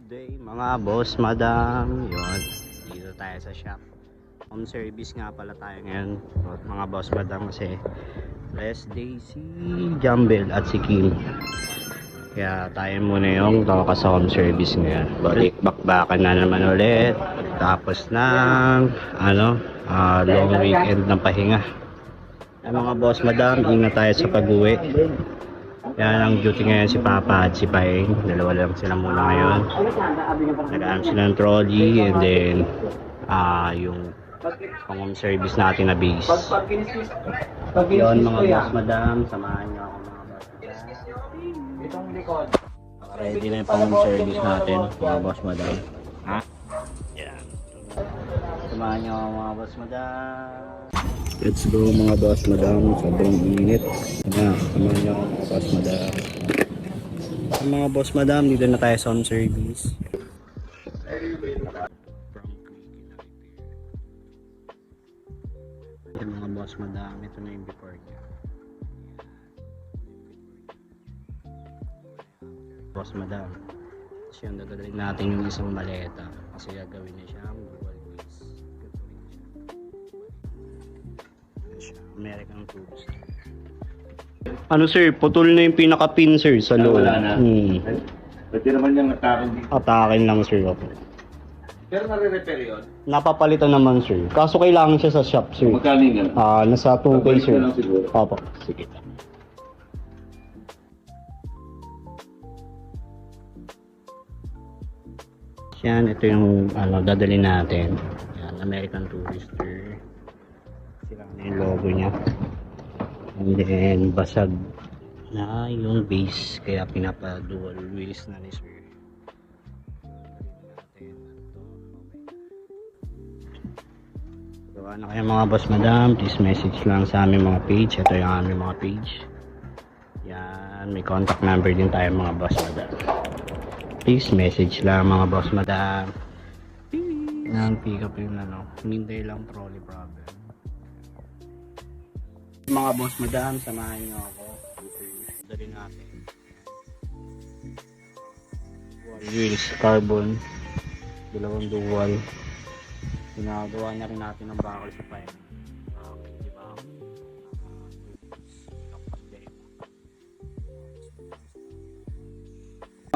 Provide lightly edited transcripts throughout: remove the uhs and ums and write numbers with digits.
day mga boss, madam. Yun, dito tayo sa shop. Home service nga pala tayo ngayon mga boss, madam, kasi rest day si Jumble at si Kim. Kaya tayo muna yung ka sa home service ngayon. Balik bakbakan na naman ulit. Tapos ng long weekend ng pahinga. Ay mga boss, madam, ingat tayo sa pag-uwi. Yan ang duty ngayon si Papa at si Paeng. Dalawa lang sila muna ngayon. Nag-aam sila ng trolley and then yung pang home service natin na base. Yun mga boss, madam, samahan nyo ako mga boss. Ready na yung pang home service natin mga boss, madam. Ha? Yan. Samahan nyo ako mga boss, madam. Let's go mga boss, madam. Sobrang init. Samahan nyo ako mga boss, madam. Mga boss, madam, dito na tayo sa home service. Mga boss, madam, ito na yung before niya. Boss, madam, kasi yung dadalhin natin yung isang maleta kasi gagawin niya siyang dual base. American tourist. Ano sir, putol na yung pinaka-pin sir sa loob. Wala na. Pwede naman niyang atakin dito. Atakin lang sir ako. Pero nare-repair yun? Napapalitan naman sir. Kaso kailangan siya sa shop sir. Magkano yun? Nasa 2K sir. Lang siguro. Opo. Sige. Yan, ito yung dadalhin natin. Yan, American Tourister. Sila na yung logo niya. And then basag na yung base, kaya pinapa dual wheels na ni sir. Gawa na kayo mga boss, madam, please message lang sa aming mga page. Ito yung aming mga page. Yan, may contact number din tayo mga boss, madam. Please message lang mga boss, madam. Yan, pick up yung hindi lang trolley problem. Mga boss, madam, samahan nyo ako. Dali natin. Dual wheels, carbon. Dalawang dual. Ginagawa na rin natin ng bakal sa pipe. Diba?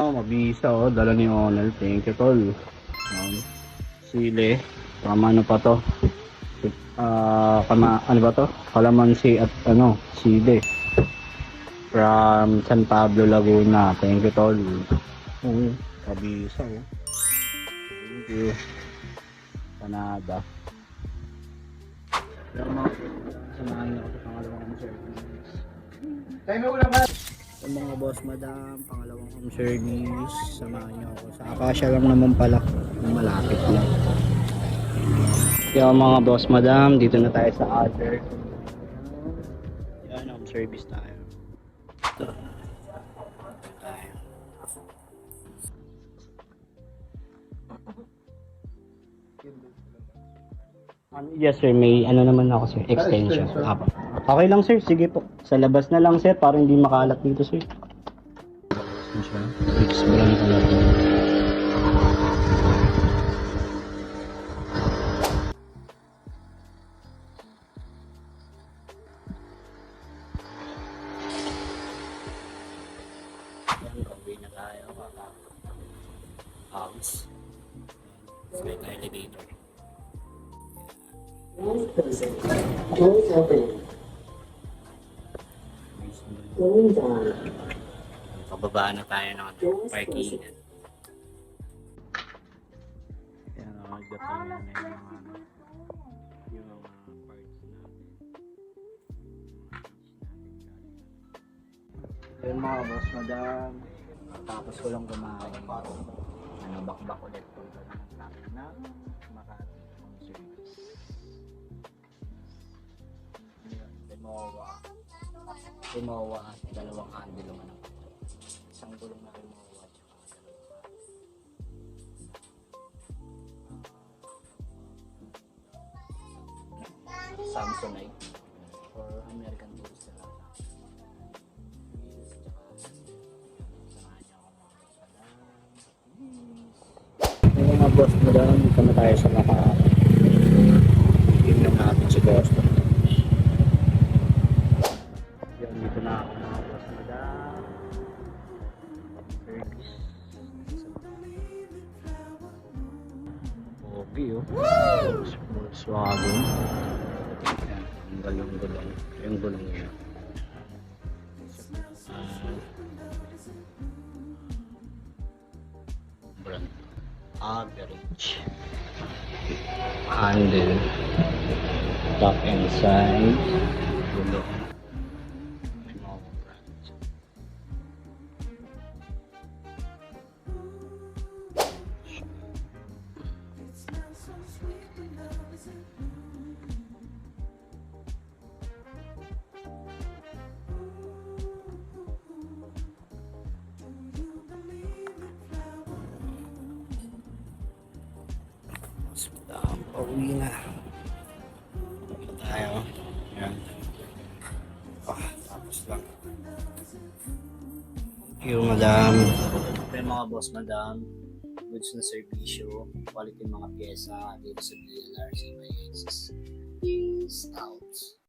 Mabisa dala ni Onel. Thank you tol. Sili. Ano pa to? Ano ba to? Kalamansi at sili. From San Pablo, Laguna. Thank you tol. Mabisa Thank you. Canada. Samahan niyo ako sa pangalawang home service. Tayo na ulam ba? Sa mga boss, madam, pangalawang home service. Samahan niyo ako. Sa Akasya lang naman pala. Malapit lang. Kaya mga boss, madam, dito na tayo sa other. Yan, home service tayo. Ito. Yes sir, may naman ako sir, extension. Apo. Okay lang sir, sige po. Sa labas na lang sir, para hindi makalat dito sir. Fix brand talaga. Yan, gawin na tayo. House. May elevator. Doors open. Going down. Pababa na tayo ng parking. Yan o, dating na yung mga parts natin. Yan mga boss, madam. Tapos ko lang kumain. Bakbak ulit po na Makati home service. Rimowa, dalawang handle naman ako. Isang gulong na Rimowa, tsaka dalawang Samsonite or American Tourist na lang. Samahan niyo ako mga boss madam, dito na tayo sa tingnan natin si boss. Yan, dito na ako mga boss madam. Service. Okay oh. Volkswagen. Yan, ang gulong-gulong. Yung gulong niya. Brand average handle top and side gulong small brand. Pauwi na. Ito tayo. Yan. Tapos lang. Thank you, madam. Okay, mga boss, madam. Goods na servisyo. Quality mga pyesa dito sa DLRC by Axis. Peace out.